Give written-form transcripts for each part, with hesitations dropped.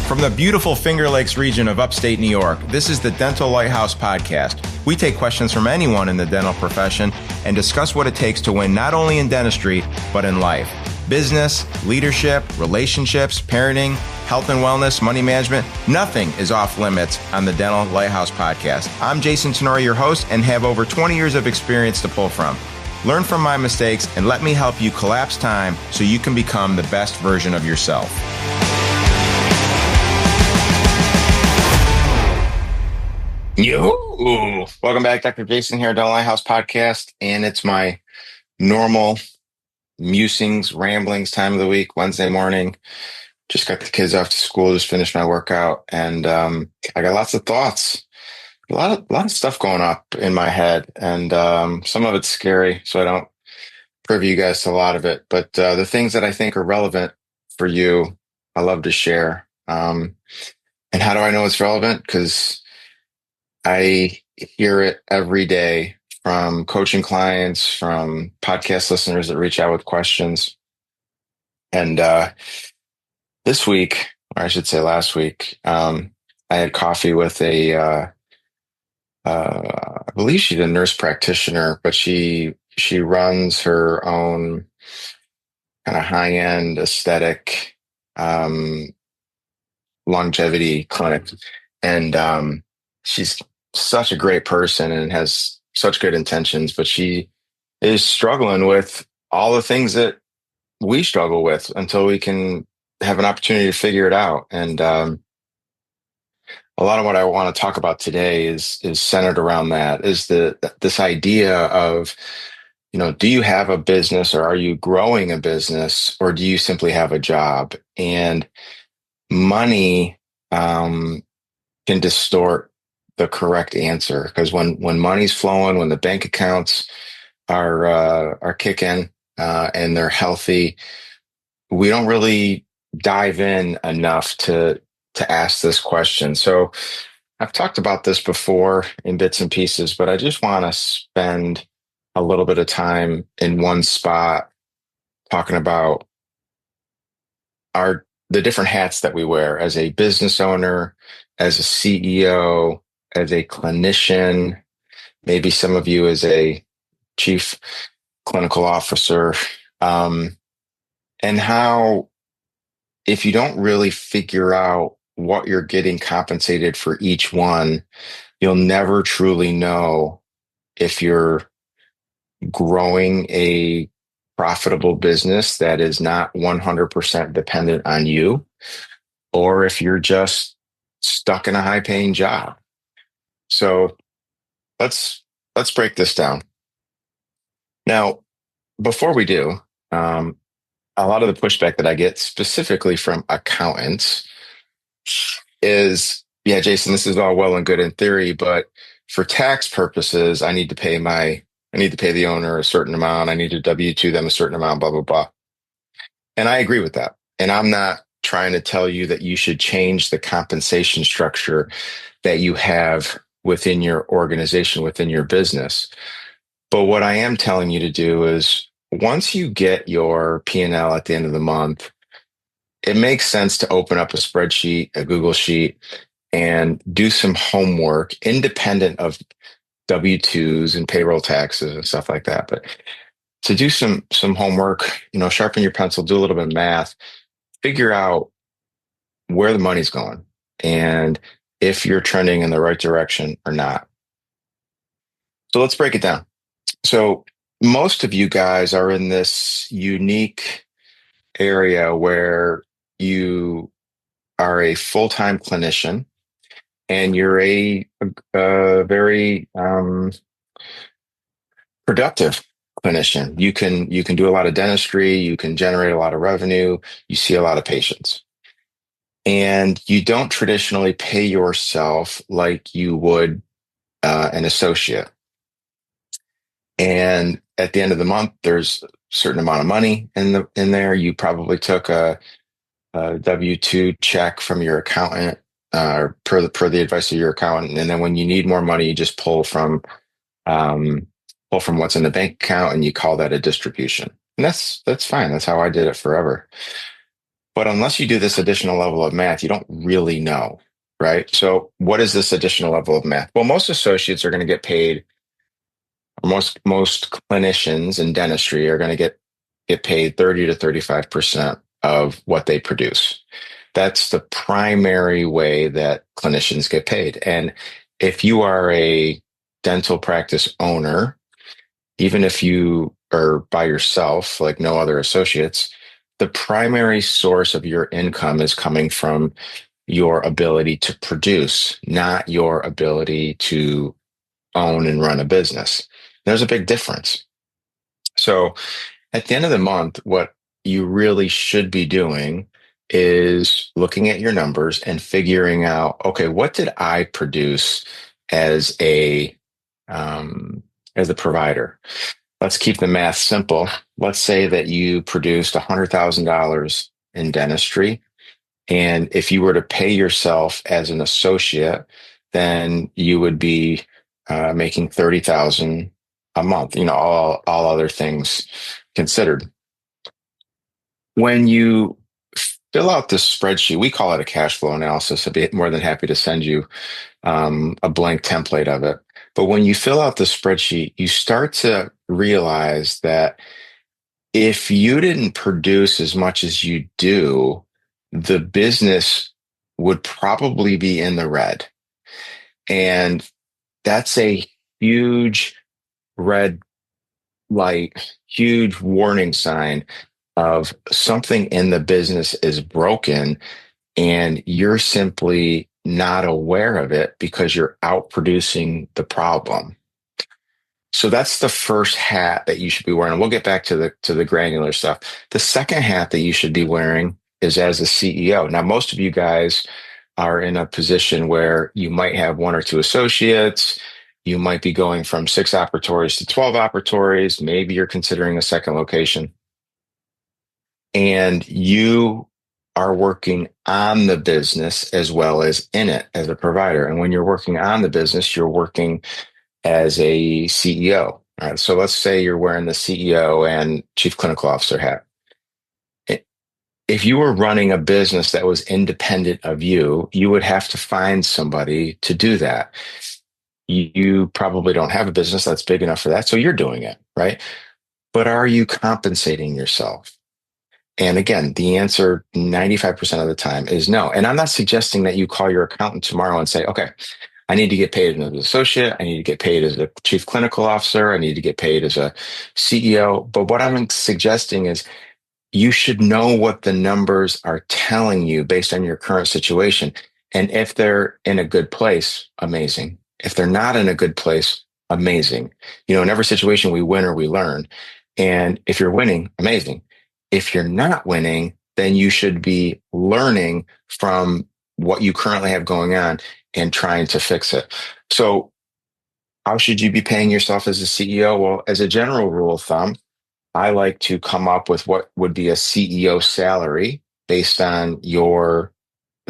From the beautiful Finger Lakes region of upstate New York, this is the Dental Lighthouse Podcast. We take questions from anyone in the dental profession and discuss what it takes to win not only in dentistry, but in life. Business, leadership, relationships, parenting, health and wellness, money management, nothing is off limits on the Dental Lighthouse Podcast. I'm Jason Tenori, your host, and have over 20 years of experience to pull from. Learn from my mistakes and let me help you collapse time so you can become the best version of yourself. Yo! Welcome back, Dr. Jason here, Dental Lighthouse Podcast, and it's my normal musings, ramblings time of the week, Wednesday morning. Just got the kids off to school, just finished my workout, and I got lots of thoughts, a lot of stuff going up in my head, and some of it's scary, so I don't privy you guys to a lot of it. But the things that I think are relevant for you, I love to share. And how do I know it's relevant? Because I hear it every day from coaching clients, from podcast listeners that reach out with questions. And this week, or I should say last week, I had coffee with I believe she's a nurse practitioner, but she runs her own kind of high-end aesthetic longevity clinic. And she's such a great person and has such good intentions, but she is struggling with all the things that we struggle with until we can have an opportunity to figure it out. And a lot of what I want to talk about today is centered around that, is this idea of, do you have a business, or are you growing a business, or do you simply have a job? And money can distort the correct answer, because when money's flowing, when the bank accounts are kicking and they're healthy, we don't really dive in enough to ask this question. So I've talked about this before in bits and pieces, but I just want to spend a little bit of time in one spot talking about the different hats that we wear as a business owner, as a CEO, as a clinician, maybe some of you as a chief clinical officer, and how, if you don't really figure out what you're getting compensated for each one, you'll never truly know if you're growing a profitable business that is not 100% dependent on you, or if you're just stuck in a high-paying job. So let's break this down. Now, before we do, a lot of the pushback that I get specifically from accountants is, yeah, Jason, this is all well and good in theory, but for tax purposes, I need to pay the owner a certain amount. I need to W-2 them a certain amount, blah, blah, blah. And I agree with that. And I'm not trying to tell you that you should change the compensation structure that you have within your organization, within your business. But what I am telling you to do is, once you get your P&L at the end of the month, it makes sense to open up a spreadsheet, a Google sheet, and do some homework independent of W-2s and payroll taxes and stuff like that. But to do some homework, sharpen your pencil, do a little bit of math, figure out where the money's going and if you're trending in the right direction or not. So let's break it down. So most of you guys are in this unique area where you are a full-time clinician and you're a very productive clinician. You can do a lot of dentistry, you can generate a lot of revenue, you see a lot of patients. And you don't traditionally pay yourself like you would an associate. And at the end of the month, there's a certain amount of money in there. You probably took a W-2 check from your accountant, per the advice of your accountant. And then when you need more money, you just pull from what's in the bank account, and you call that a distribution. And that's fine. That's how I did it forever. But unless you do this additional level of math, you don't really know, right? So what is this additional level of math? Well, most associates are going to get paid, most clinicians in dentistry are going to get paid 30 to 35% of what they produce. That's the primary way that clinicians get paid. And if you are a dental practice owner, even if you are by yourself, like no other associates, the primary source of your income is coming from your ability to produce, not your ability to own and run a business. There's a big difference. So at the end of the month, what you really should be doing is looking at your numbers and figuring out, okay, what did I produce as um, a provider? Let's keep the math simple. Let's say that you produced $100,000 in dentistry. And if you were to pay yourself as an associate, then you would be making 30,000 a month, all other things considered. When you fill out this spreadsheet, we call it a cash flow analysis. I'd be more than happy to send you a blank template of it. But when you fill out the spreadsheet, you start to realize that if you didn't produce as much as you do, the business would probably be in the red. And that's a huge red light, huge warning sign of something in the business is broken and you're simply not aware of it because you're outproducing the problem. So that's the first hat that you should be wearing. And we'll get back to the granular stuff. The second hat that you should be wearing is as a CEO. Now, most of you guys are in a position where you might have one or two associates. You might be going from 6 operatories to 12 operatories. Maybe you're considering a second location. And you are working on the business as well as in it as a provider. And when you're working on the business, you're working as a CEO. All right, so let's say you're wearing the CEO and chief clinical officer hat. If you were running a business that was independent of you, you would have to find somebody to do that. You probably don't have a business that's big enough for that, so you're doing it, right? But are you compensating yourself? And again, the answer 95% of the time is no. And I'm not suggesting that you call your accountant tomorrow and say, okay, I need to get paid as an associate. I need to get paid as a chief clinical officer. I need to get paid as a CEO. But what I'm suggesting is you should know what the numbers are telling you based on your current situation. And if they're in a good place, amazing. If they're not in a good place, amazing. In every situation we win or we learn. And if you're winning, amazing. If you're not winning, then you should be learning from what you currently have going on and trying to fix it. So how should you be paying yourself as a CEO? Well, as a general rule of thumb, I like to come up with what would be a CEO salary based on the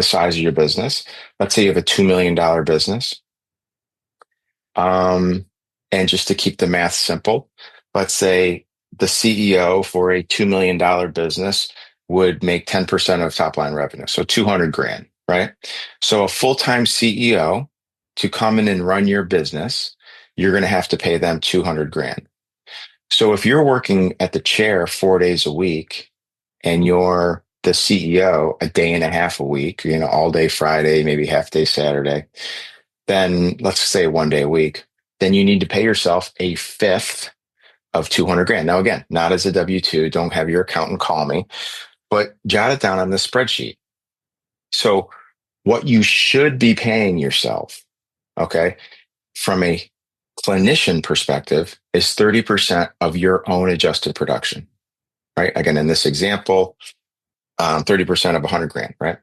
size of your business. Let's say you have a $2 million business. And just to keep the math simple, let's say the CEO for a $2 million business would make 10% of top line revenue. So 200 grand, right? So a full-time CEO to come in and run your business, you're going to have to pay them 200 grand. So if you're working at the chair 4 days a week and you're the CEO a day and a half a week, all day Friday, maybe half day Saturday, then let's say 1 day a week, then you need to pay yourself a fifth of 200 grand. Now, again, not as a W-2, don't have your accountant call me, but jot it down on the spreadsheet. So what you should be paying yourself, okay, from a clinician perspective is 30% of your own adjusted production, right? Again, in this example, 30% of 100 grand, right?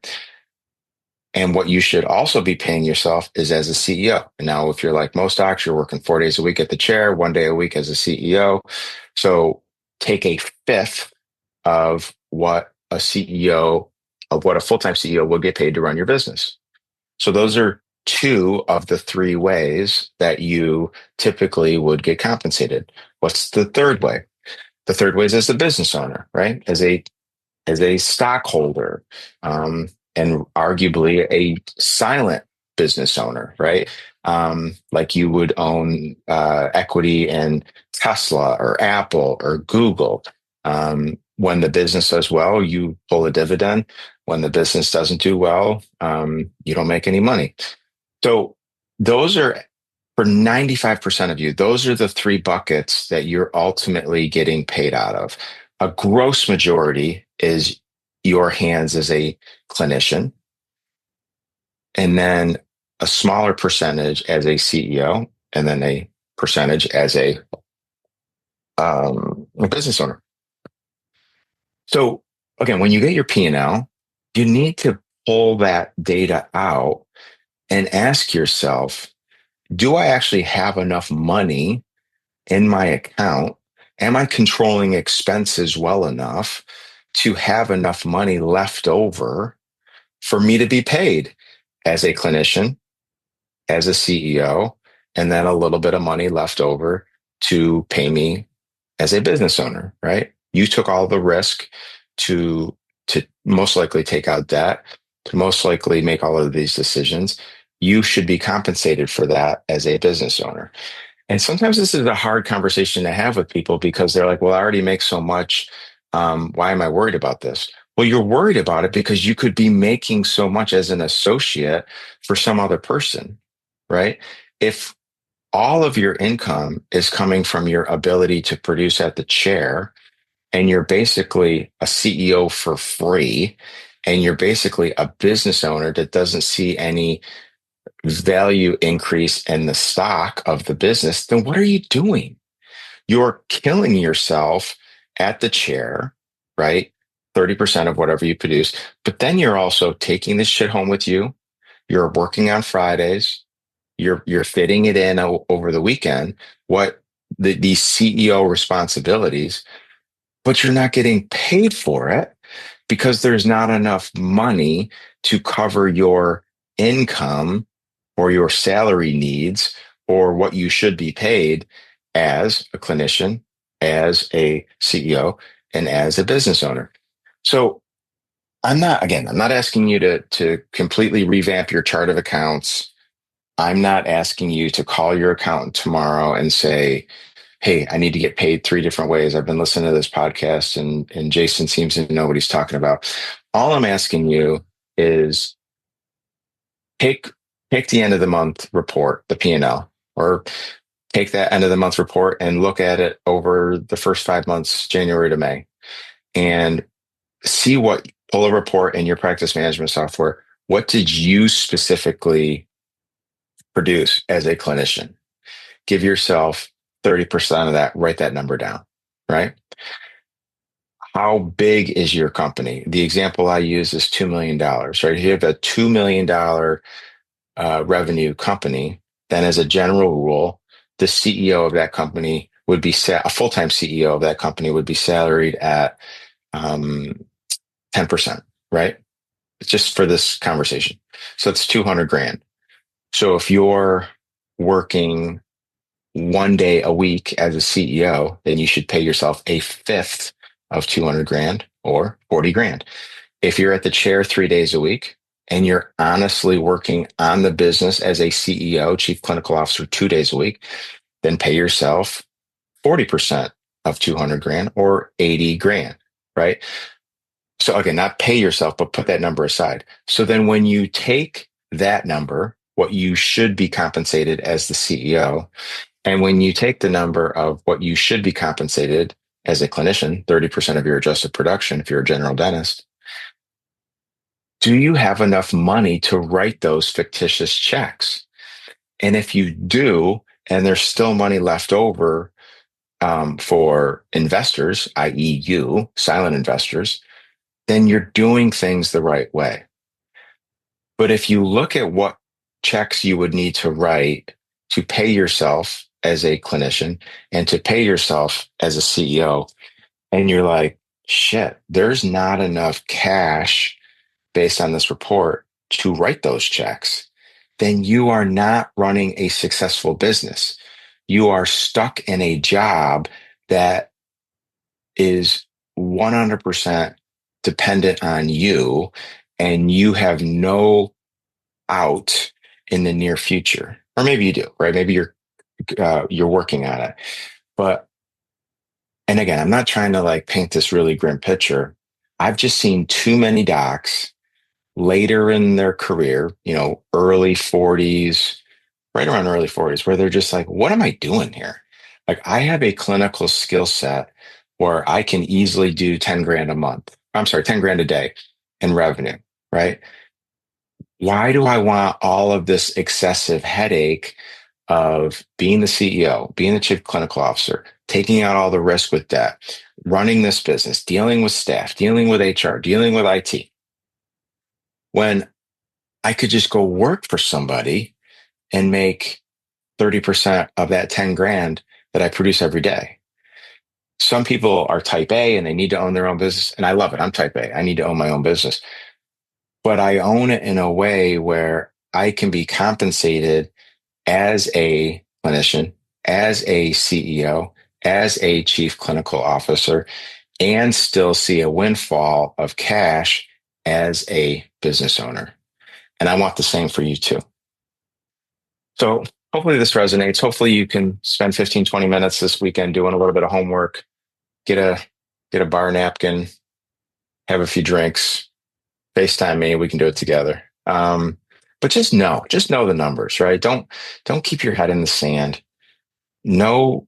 And what you should also be paying yourself is as a CEO. And now, if you're like most docs, you're working 4 days a week at the chair, 1 day a week as a CEO. So take a fifth of what a full-time CEO will get paid to run your business. So those are 2 of the 3 ways that you typically would get compensated. What's the third way? The third way is as a business owner, right? As a as a stockholder, um, and arguably a silent business owner, right? Like you would own equity in Tesla or Apple or Google. When the business does well, you pull a dividend. When the business doesn't do well, you don't make any money. So those are, for 95% of you, those are the three buckets that you're ultimately getting paid out of. A gross majority is your hands as a clinician, and then a smaller percentage as a CEO, and then a percentage as a business owner. So again, when you get your P&L, you need to pull that data out and ask yourself, do I actually have enough money in my account? Am I controlling expenses well enough to have enough money left over for me to be paid as a clinician, as a CEO, and then a little bit of money left over to pay me as a business owner, right? You took all the risk to most likely take out debt, to most likely make all of these decisions. You should be compensated for that as a business owner. And sometimes this is a hard conversation to have with people because they're like, well, I already make so much. Why am I worried about this? Well, you're worried about it because you could be making so much as an associate for some other person, right? If all of your income is coming from your ability to produce at the chair, and you're basically a CEO for free, and you're basically a business owner that doesn't see any value increase in the stock of the business, then what are you doing? You're killing yourself at the chair, right? 30% of whatever you produce. But then you're also taking this shit home with you. You're working on Fridays. You're fitting it in over the weekend. What these CEO responsibilities, but you're not getting paid for it because there's not enough money to cover your income or your salary needs or what you should be paid as a clinician, as a CEO, and as a business owner. So I'm not asking you to completely revamp your chart of accounts. I'm not asking you to call your accountant tomorrow and say, hey, I need to get paid three different ways. I've been listening to this podcast and Jason seems to know what he's talking about. All I'm asking you is take take the end of the month report, the P&L, or take that end of the month report and look at it over the first 5 months, January to May, and see what, pull a report in your practice management software. What did you specifically produce as a clinician? Give yourself 30% of that, write that number down, right? How big is your company? The example I use is $2 million, right? If you have a $2 million revenue company, then as a general rule, the CEO of that company would be a full-time CEO of that company would be salaried at 10%, right? Just for this conversation. So it's 200 grand. So if you're working 1 day a week as a CEO, then you should pay yourself a fifth of 200 grand or 40 grand. If you're at the chair 3 days a week and you're honestly working on the business as a CEO, chief clinical officer, 2 days a week, then pay yourself 40% of 200 grand or 80 grand, right? So again, not pay yourself, but put that number aside. So then when you take that number, what you should be compensated as the CEO, and when you take the number of what you should be compensated as a clinician, 30% of your adjusted production, if you're a general dentist, do you have enough money to write those fictitious checks? And if you do, and there's still money left over for investors, i.e., you, silent investors, then you're doing things the right way. But if you look at what checks you would need to write to pay yourself as a clinician and to pay yourself as a CEO, and you're like, shit, there's not enough cash based on this report to write those checks, then you are not running a successful business. You are stuck in a job that is 100% dependent on you, and you have no out in the near future. Or maybe you do, right? Maybe you're working on it. But, and again, I'm not trying to like paint this really grim picture. I've just seen too many docs later in their career, early 40s, right around early 40s, where they're just like, what am I doing here? Like, I have a clinical skill set where I can easily do 10 grand a month. I'm sorry, 10 grand a day in revenue, right? Why do I want all of this excessive headache of being the CEO, being the chief clinical officer, taking out all the risk with debt, running this business, dealing with staff, dealing with HR, dealing with IT, when I could just go work for somebody and make 30% of that 10 grand that I produce every day? Some people are type A and they need to own their own business. And I love it. I'm type A. I need to own my own business, but I own it in a way where I can be compensated as a clinician, as a CEO, as a chief clinical officer, and still see a windfall of cash as a business owner. And I want the same for you too. So hopefully this resonates. Hopefully you can spend 15, 20 minutes this weekend doing a little bit of homework, get a bar napkin, have a few drinks, FaceTime me, we can do it together. But just know the numbers, right? Don't keep your head in the sand. Know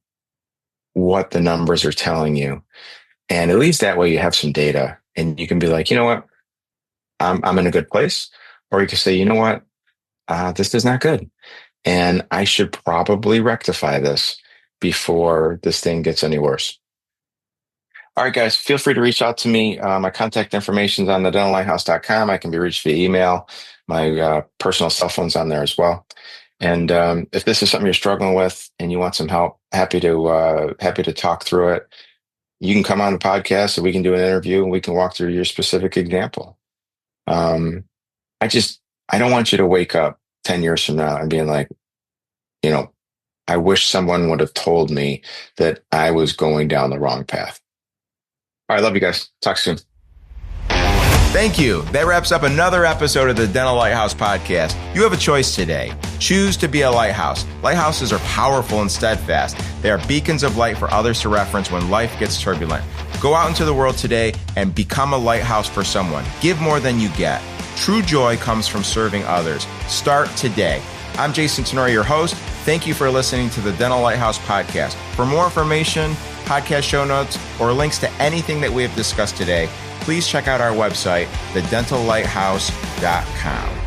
what the numbers are telling you. And at least that way you have some data and you can be like, you know what? I'm in a good place. Or you can say, you know what? This is not good. And I should probably rectify this before this thing gets any worse. All right, guys, feel free to reach out to me. My contact information is on thedentallighthouse.com. I can be reached via email. My personal cell phone's on there as well. And if this is something you're struggling with and you want some help, happy to talk through it. You can come on the podcast and we can do an interview and we can walk through your specific example. I don't want you to wake up 10 years from now and being like, I wish someone would have told me that I was going down the wrong path. All right, love you guys. Talk soon. Thank you. That wraps up another episode of the Dental Lighthouse podcast. You have a choice today. Choose to be a lighthouse. Lighthouses are powerful and steadfast. They are beacons of light for others to reference when life gets turbulent. Go out into the world today and become a lighthouse for someone. Give more than you get. True joy comes from serving others. Start today. I'm Jason Tenori, your host. Thank you for listening to the Dental Lighthouse podcast. For more information, podcast show notes, or links to anything that we have discussed today, please check out our website, thedentallighthouse.com.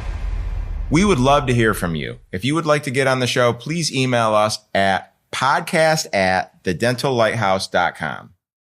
We would love to hear from you. If you would like to get on the show, please email us at podcast@thedentallighthouse.com.